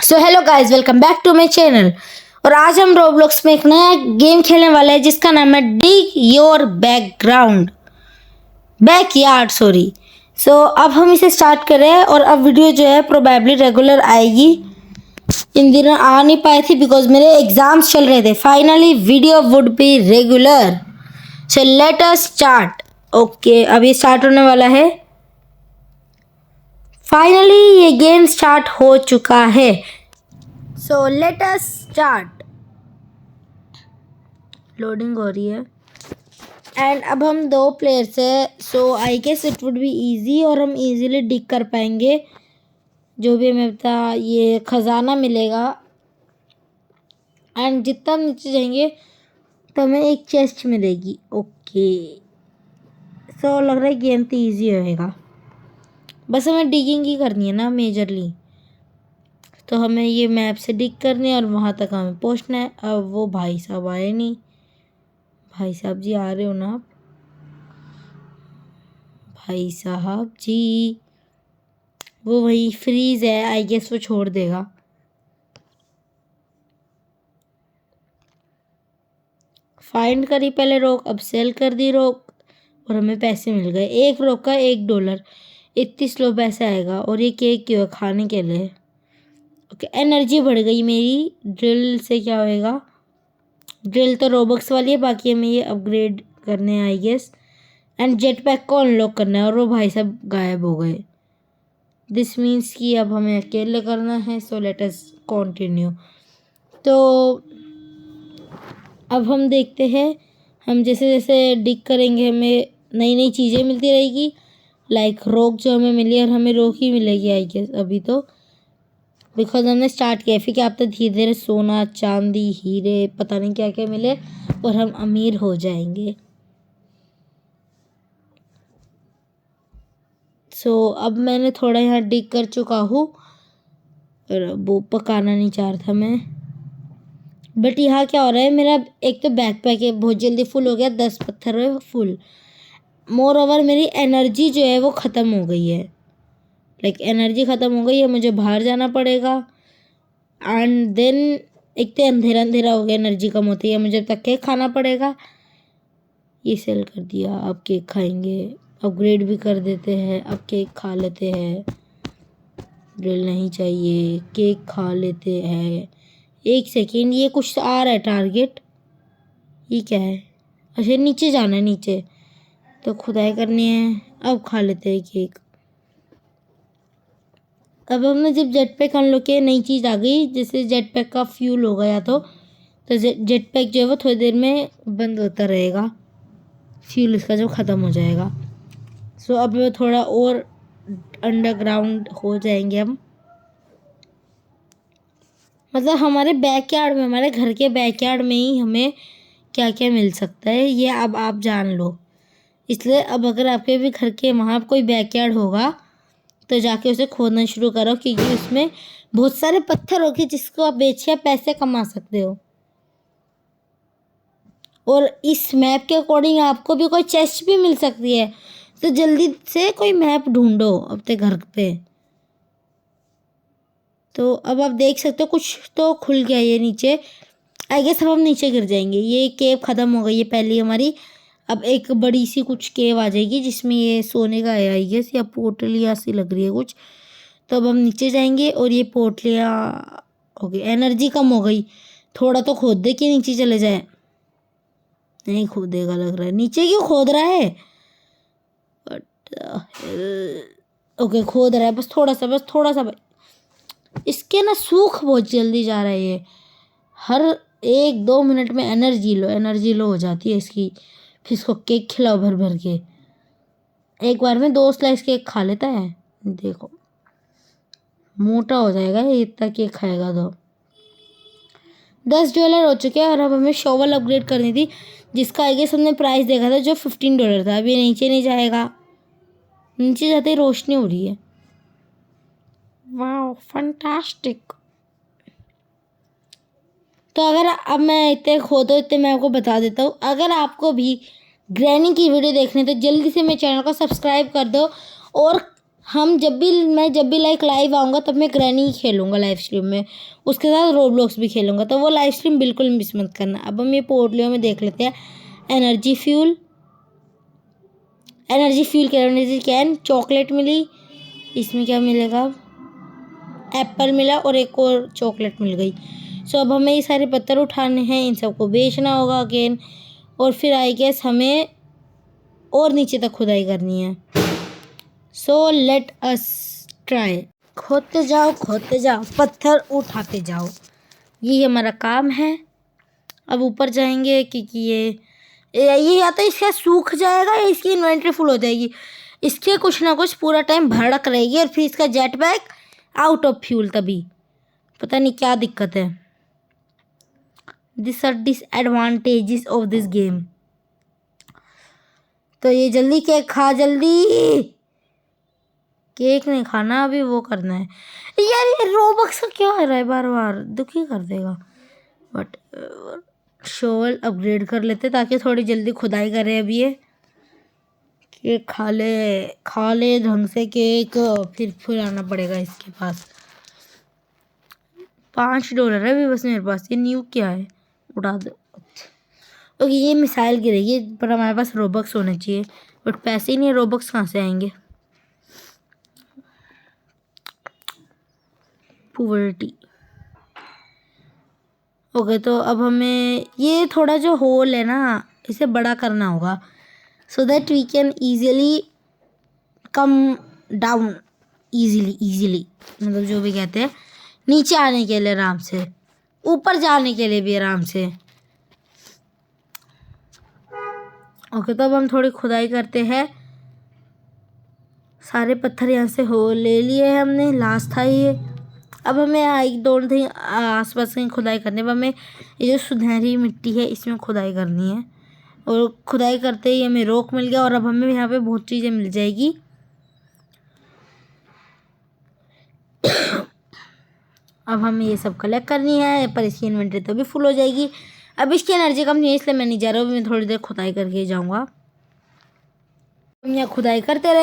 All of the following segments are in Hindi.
So hello guys, welcome back to my channel. और आज हम रोब्लॉक्स में एक नया गेम खेलने वाले हैं जिसका नाम है डिग योर बैकयार्ड सॉरी। सो अब हम इसे स्टार्ट कर रहे हैं और अब वीडियो जो है प्रोबेबली रेगुलर आएगी। इन दिनों आ नहीं पाए थे बिकॉज मेरे एग्जाम्स चल रहे थे। Finally video would be regular. So let us start. Okay, अब ये स्टार्ट होने वाला है। फाइनली ये गेम स्टार्ट हो चुका है। So let us start. Loading हो रही है एंड अब हम 2 प्लेयर्स है। So I guess it would be easy और हम इजीली डिग कर पाएंगे। जो भी हमें पता ये खजाना मिलेगा एंड जितना हम नीचे जाएंगे तो हमें एक चेस्ट मिलेगी। ओके, सो लग रहा है गेम तो ईजी होएगा। बस हमें डिगिंग ही करनी है ना मेजरली। तो हमें ये मैप से डिग करनी है और वहाँ तक हमें पहुँचना है। अब वो भाई साहब आए नहीं। भाई साहब जी आ रहे हो ना आप? भाई साहब जी, वो वही फ्रीज है। आई गेस वो छोड़ देगा। फाइंड करी पहले रोक, अब सेल कर दी रोक और हमें पैसे मिल गए। एक रोक का $1। इतनी स्लो पैसे आएगा। और ये केक क्यों है? खाने के लिए। ओके, एनर्जी बढ़ गई मेरी। ड्रिल से क्या होएगा? ड्रिल तो रोबक्स वाली है, बाकी हमें ये अपग्रेड करने हैं I guess. And jet pack को अनलॉक करना है और वो भाई साहब गायब हो गए। दिस मीन्स कि अब हमें अकेले करना है। सो लेट अस कंटिन्यू। तो अब हम देखते हैं, हम जैसे जैसे डिग करेंगे हमें नई नई चीज़ें मिलती रहेगी। लाइक रोक जो हमें मिली और हमें रोक ही मिलेगी आई गेस अभी तो, बिकॉज हमने स्टार्ट किया। फिर क्या आपको धीरे धीरे सोना चांदी हीरे पता नहीं क्या क्या मिले और हम अमीर हो जाएंगे। सो अब मैंने थोड़ा यहाँ डिग कर चुका हूँ और वो पकाना नहीं चाह रहा था मैं। बट यहाँ क्या हो रहा है, मेरा एक तो बैकपैक है बहुत जल्दी फुल हो गया। 10 पत्थर है फुल। मोर ओवर मेरी एनर्जी जो है वो ख़त्म हो गई है। लाइक एनर्जी ख़त्म हो गई है, मुझे बाहर जाना पड़ेगा। एंड देन एक तो अंधेरा अंधेरा हो गया, एनर्जी कम होती है, मुझे तक केक खाना पड़ेगा। ये सेल कर दिया। अब केक खाएंगे, अपग्रेड भी कर देते हैं। अब केक खा लेते हैं। ड्रिल नहीं चाहिए, केक खा लेते हैं। एक सेकेंड, ये कुछ आ रहा है टारगेट। ये क्या है? अच्छा, नीचे जाना है। नीचे तो खुदाई करनी है। अब खा लेते हैं केक। अब हमने जब जेट पैक अनलॉक किया नई चीज़ आ गई, जैसे जेट पैक का फ्यूल हो गया तो जेट पैक जो है वो थोड़ी देर में बंद होता रहेगा। फ्यूल इसका जब ख़त्म हो जाएगा। सो अब थोड़ा और अंडरग्राउंड हो जाएंगे हम। मतलब हमारे बैकयार्ड में, हमारे घर के बैकयार्ड में ही हमें क्या क्या मिल सकता है ये अब आप जान लो। इसलिए अब अगर आपके भी घर के वहाँ कोई बैकयार्ड होगा तो जाके उसे खोदना शुरू करो, क्योंकि उसमें बहुत सारे पत्थर होंगे जिसको आप बेच पैसे कमा सकते हो। और इस मैप के अकॉर्डिंग आपको भी कोई चेस्ट भी मिल सकती है। तो जल्दी से कोई मैप ढूंढो अपने घर पे। तो अब आप देख सकते हो कुछ तो खुल गया ये नीचे। आई गेस अब हम नीचे गिर जाएंगे। ये केव ख़त्म हो गई है पहली हमारी। अब एक बड़ी सी कुछ केव आ जाएगी जिसमें ये सोने का है आई गेस, या पोटलियाँ सी लग रही है कुछ। तो अब हम नीचे जाएंगे और ये पोटलियाँ हो गई। एनर्जी कम हो गई। थोड़ा तो खोद दे कि नीचे चले जाए। नहीं खोदेगा लग रहा है। नीचे क्यों खोद रहा है? ओके, खोद रहा है बस थोड़ा सा। इसके ना सूख बहुत जल्दी जा रहा है ये। हर 1-2 मिनट में एनर्जी लो हो जाती है इसकी। फिर इसको केक खिलाओ भर भर के। एक बार में 2 स्लाइस केक खा लेता है। देखो मोटा हो जाएगा ये इतना केक खाएगा तो। $10 हो चुके हैं और अब हमें शॉवल अपग्रेड करनी थी, जिसका आई गेस हमने प्राइस देखा था जो $15 था। अभी नीचे नहीं जाएगा। नीचे जाते ही रोशनी हो रही है। वाह फंटास्टिक। तो अगर अब मैं इतने खोदो इतने मैं आपको बता देता हूँ, अगर आपको भी ग्रैनी की वीडियो देखनी है तो जल्दी से मेरे चैनल को सब्सक्राइब कर दो और मैं जब भी लाइक लाइव आऊँगा तब मैं ग्रैनी खेलूँगा लाइव स्ट्रीम में, उसके साथ रोब्लॉक्स भी खेलूँगा, तो वो लाइव स्ट्रीम बिल्कुल मिस मत करना। अब हम ये पोर्टलियो में देख लेते हैं। एनर्जी फ्यूल कैन, चॉकलेट मिली, इसमें क्या मिलेगा? एप्पल मिला और एक और चॉकलेट मिल गई। सो अब हमें ये सारे पत्थर उठाने हैं, इन सबको बेचना होगा अगेन, और फिर आई गेस हमें और नीचे तक खुदाई करनी है। सो लेट अस ट्राई। खोदते जाओ, पत्थर उठाते जाओ, ये हमारा काम है। अब ऊपर जाएंगे क्योंकि ये या तो इसका सूख जाएगा या इसकी इन्वेंट्री फुल हो जाएगी। इसके कुछ ना कुछ पूरा टाइम भड़क रहेगी और फिर इसका jet pack out of fuel, तभी पता नहीं क्या दिक्कत है। This are disadvantages of this game. तो ये जल्दी केक खा, जल्दी। केक नहीं खाना, अभी वो करना है। यार ये रोबक्स का क्या आ रहा है बार बार, दुखी कर देगा। बट शोवल अपग्रेड कर लेते ताकि थोड़ी जल्दी खुदाई करे। अभी ये केक खा ले ढंग से केक, फिर आना पड़ेगा इसके पास। $5 है अभी बस मेरे पास। ये न्यू क्या है, उड़ा दो। ओके ये मिसाइल गिरेगी, पर हमारे पास रोबक्स होने चाहिए, बट पैसे ही नहीं, रोबक्स कहाँ से आएंगे? पुवर्टी। ओके तो अब हमें ये थोड़ा जो होल है ना, इसे बड़ा करना होगा, so that we can easily come down, easily मतलब जो भी कहते हैं, नीचे आने के लिए आराम से, ऊपर जाने के लिए भी आराम से। ओके तो अब हम थोड़ी खुदाई करते हैं। सारे पत्थर यहाँ से हो ले लिए हमने, लास्ट था ये। अब हमें एक डोंट थिंक आसपास कहीं खुदाई करने, अब हमें ये जो सुनहरी मिट्टी है इसमें खुदाई करनी है, और खुदाई करते ही हमें रोक मिल गया, और अब हमें यहाँ पे बहुत चीज़ें मिल जाएगी। अब हमें ये सब कलेक्ट करनी है, पर इसकी इन्वेंटरी तो भी फुल हो जाएगी। अब इसकी एनर्जी कम नहीं है, इसलिए मैं नहीं जा रहा हूँ, मैं थोड़ी देर खुदाई करके जाऊँगा। हम यहाँ खुदाई करते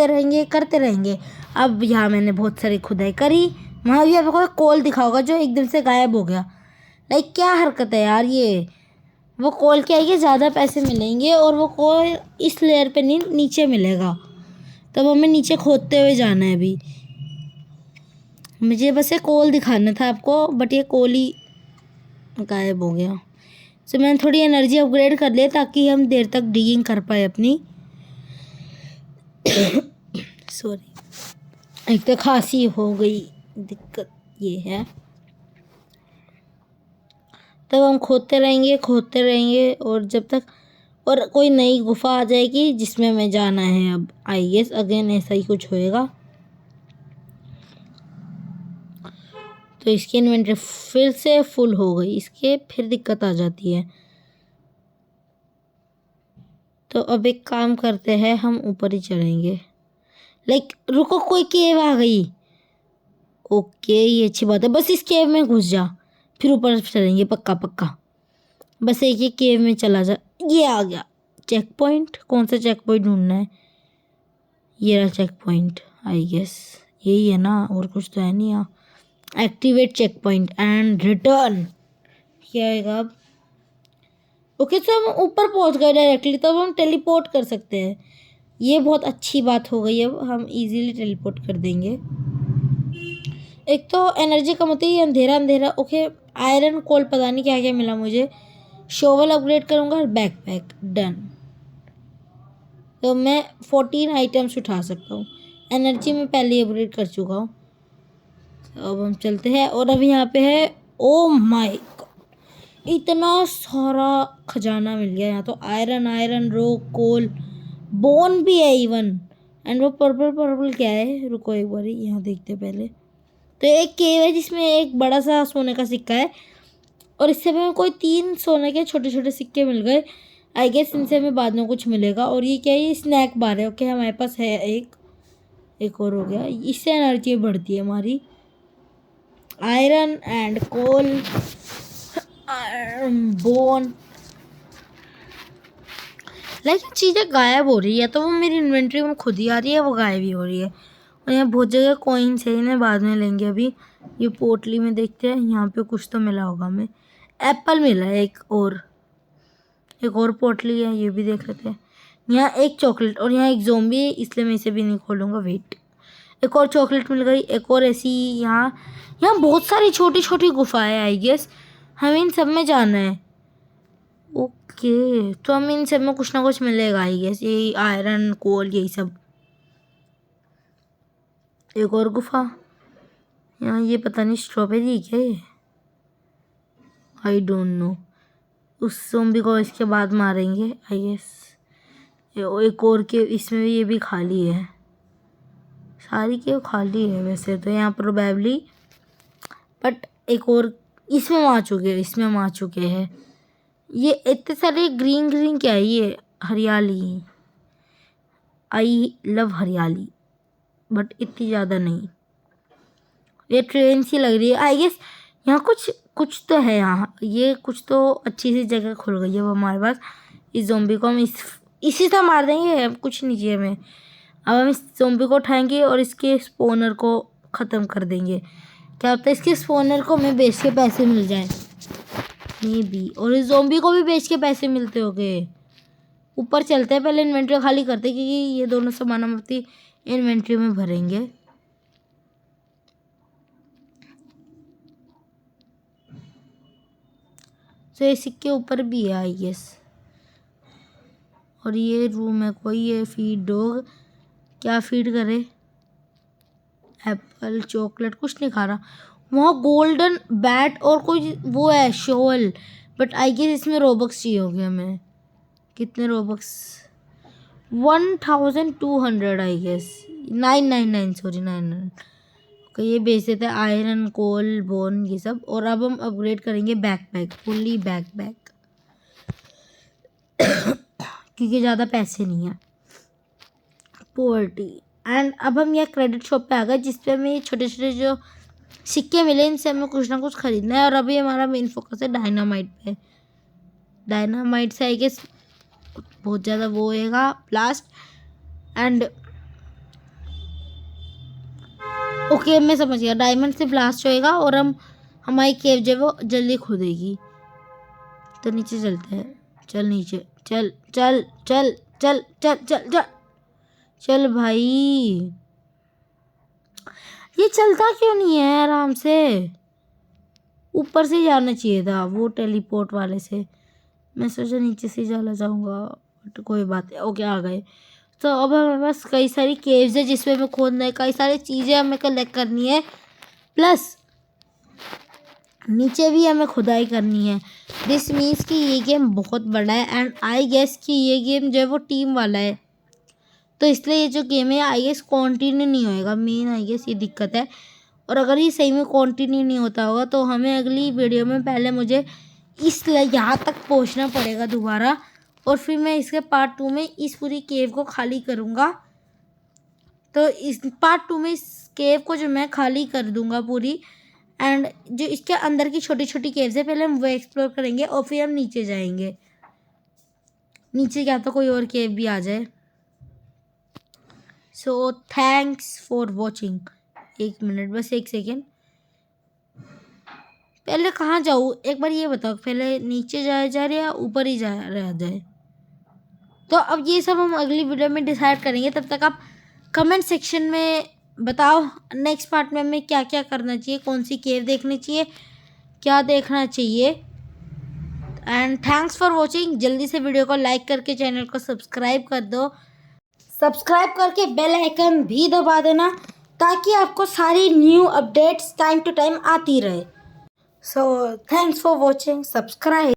रहेंगे। अब यहाँ मैंने बहुत सारी खुदाई करी। वहाँ भी आपको कोल दिखा होगा जो एकदम से गायब हो गया। लाइक क्या हरकत है यार ये। वो कोल क्या है कि ज़्यादा पैसे मिलेंगे, और वो कोल इस लेयर पे नहीं, नीचे मिलेगा। तब हमें नीचे खोदते हुए जाना है। अभी मुझे बस ये कोल दिखाना था आपको, बट ये कोल ही गायब हो गया। सो मैंने थोड़ी एनर्जी अपग्रेड कर लिया ताकि हम देर तक डिगिंग कर पाए अपनी। सॉरी, एक तो खांसी हो गई, दिक्कत ये है। तब हम खोदते रहेंगे और जब तक और कोई नई गुफा आ जाएगी जिसमें हमें जाना है। अब आई गेस अगेन ऐसा ही कुछ होएगा। तो इसकी इन्वेंटरी फिर से फुल हो गई, इसके फिर दिक्कत आ जाती है। तो अब एक काम करते हैं, हम ऊपर ही चढ़ेंगे। लाइक रुको, कोई केव आ गई। ओके ये अच्छी बात है, बस इस केव में घुस जा, फिर ऊपर चलेंगे पक्का। बस एक ही केव में चला जा। ये आ गया चेक पॉइंट। कौन सा चेक पॉइंट ढूंढना है? ये रहा चेक पॉइंट, आई गेस यही है ना, और कुछ तो है नहीं यहाँ। Activate checkpoint and return. क्या आएगा अब? ओके तो हम ऊपर पहुंच गए डायरेक्टली, तो अब हम टेलीपोर्ट कर सकते हैं। ये बहुत अच्छी बात हो गई, अब हम इजीली टेलीपोर्ट कर देंगे। एक तो एनर्जी कम होती है, अंधेरा। ओके आयरन कोल, पता नहीं क्या क्या मिला मुझे। शोवल अपग्रेड करूँगा और बैकपैक डन। तो मैं 14 आइटम्स उठा सकता हूँ। एनर्जी में पहले ही अपग्रेड कर चुका हूँ। अब हम चलते हैं, और अब यहाँ पे है, ओ माय गॉड, इतना सारा खजाना मिल गया यहाँ तो। आयरन रॉक कोल, बोन भी है इवन। एंड वो पर्पल क्या है, रुको एक बार यहाँ देखते पहले। तो एक केव है जिसमें एक बड़ा सा सोने का सिक्का है, और इससे हमें कोई 3 सोने के छोटे छोटे सिक्के मिल गए। आई गेस इनसे हमें बाद में कुछ मिलेगा। और ये क्या है, ये स्नैक बार है। ओके हमारे पास है एक और हो गया, इससे एनर्जी बढ़ती है हमारी। Iron and coal, bone. लेकिन चीज़ें गायब हो रही है, तो वो मेरी इन्वेंट्री में खुद ही आ रही है, वो गायब ही हो रही है। और यहाँ बहुत जगह कॉइन्स है, इन्हें बाद में लेंगे। अभी ये पोटली में देखते हैं, यहाँ पे कुछ तो मिला होगा हमें। एप्पल मिला है एक और पोटली है, ये भी देख लेते हैं। यहाँ एक चॉकलेट और यहाँ एक ज़ोंबी है, इसलिए मैं इसे भी नहीं खोलूँगा। वेट, एक और चॉकलेट मिल गई, एक और ऐसी। यहाँ बहुत सारी छोटी छोटी गुफाएं, आई गेस हमें इन सब में जाना है। ओके, तो हमें इन सब में कुछ ना कुछ मिलेगा, आई गेस। ये आयरन, कोल, यही सब। एक और गुफा, यहाँ ये पता नहीं स्ट्रॉबेरी क्या है, आई डोंट नो। उस ज़ॉम्बी को इसके बाद मारेंगे, आई गेस। एक और के इसमें भी, ये भी खाली है, सारी केव खाली है वैसे तो यहाँ प्रोबेबली, बट एक और इसमें मार चुके हैं। ये इतने सारे ग्रीन ग्रीन क्या है ये, हरियाली। आई लव हरियाली, बट इतनी ज़्यादा नहीं। ये ट्रेन सी लग रही है, आई गेस यहाँ कुछ तो है। यहाँ ये कुछ तो अच्छी सी जगह खुल गई है वो हमारे पास। इस ज़ॉम्बी को हम इसी से मार देंगे, अब कुछ नहीं चाहिए हमें। अब हम इस ज़ॉम्बी को उठाएंगे और इसके स्पॉनर को ख़त्म कर देंगे। क्या होता है, इसके स्पॉनर को हमें बेच के पैसे मिल जाए मे बी, और इस ज़ॉम्बी को भी बेच के पैसे मिलते होंगे। ऊपर चलते हैं, पहले इन्वेंट्री खाली करते हैं, क्योंकि ये दोनों सामान हम अपनी इन्वेंट्री में भरेंगे। तो ये सिक्के ऊपर भी है, आई गेस। और ये रूम है कोई, ये फीड डॉग, क्या फीड करे? एप्पल, चॉकलेट, कुछ नहीं खा रहा। वहाँ गोल्डन बैट और कोई वो है शॉल, बट आई गेस इसमें रोबक्स चाहिए होंगे हमें। कितने Robux? 1200 I guess, 999 sorry 900। Okay, ये बेच देते हैं आयरन, कोल, बोन, ये सब। और अब हम अपग्रेड करेंगे बैकपैक, फुल्ली बैकपैक, क्योंकि ज़्यादा पैसे नहीं है। पोवर्टी। एंड अब हम यहाँ क्रेडिट शॉप पे आ गए, जिसपे हमें ये छोटे छोटे जो सिक्के मिले, इनसे हमें कुछ ना कुछ खरीदना है। और अभी हमारा मेन फोकस है डायनामाइट पे। डायनामाइट से आई गेस बहुत ज़्यादा वो होएगा ब्लास्ट। एंड ओके, मैं समझ गया, डायमंड से ब्लास्ट होएगा और हमारी केव जो है वो जल्दी खुदेगी। तो नीचे चलते हैं, चल नीचे, चल चल चल चल चल चल चल चल भाई, ये चलता क्यों नहीं है आराम से? ऊपर से जाना चाहिए था वो टेलीपोर्ट वाले से, मैं सोचा नीचे से जाना चाहूँगा, बट कोई बात है। ओके, आ गए। तो अब हमारे पास कई सारी केव्स है जिसमें हमें खोदना है, कई सारी चीज़ें हमें कलेक्ट करनी है, प्लस नीचे भी हमें खुदाई करनी है। दिस मीन्स कि ये गेम बहुत बड़ा है। एंड आई गेस कि ये गेम जो है वो टीम वाला है, तो इसलिए ये जो गेम है आई गेस कंटिन्यू नहीं होएगा। मेन आई गेस ये दिक्कत है। और अगर ये सही में कंटिन्यू नहीं होता होगा तो हमें अगली वीडियो में पहले मुझे यहाँ तक पहुँचना पड़ेगा दोबारा, और फिर मैं इसके पार्ट 2 में इस पूरी केव को खाली करूँगा। तो इस पार्ट 2 में इस केव को जो मैं खाली कर दूँगा पूरी, एंड जो इसके अंदर की छोटी छोटी केव्स है पहले हम वो एक्सप्लोर करेंगे, और फिर हम नीचे जाएंगे। नीचे क्या तो कोई और केव भी आ जाए। सो थैंक्स फॉर वॉचिंग। 1 मिनट, बस 1 सेकेंड। पहले कहाँ जाऊँ एक बार ये बताओ, पहले नीचे जाया जा रहा है या ऊपर ही रहा जाए? तो अब ये सब हम अगली वीडियो में डिसाइड करेंगे। तब तक आप कमेंट सेक्शन में बताओ नेक्स्ट पार्ट में हमें क्या क्या करना चाहिए, कौन सी केव देखनी चाहिए, क्या देखना चाहिए। And thanks for watching. जल्दी से वीडियो को लाइक करके चैनल को सब्सक्राइब कर दो। सब्सक्राइब करके बेल आइकन भी दबा देना, ताकि आपको सारी new updates time to time आती रहे। So thanks for watching, subscribe.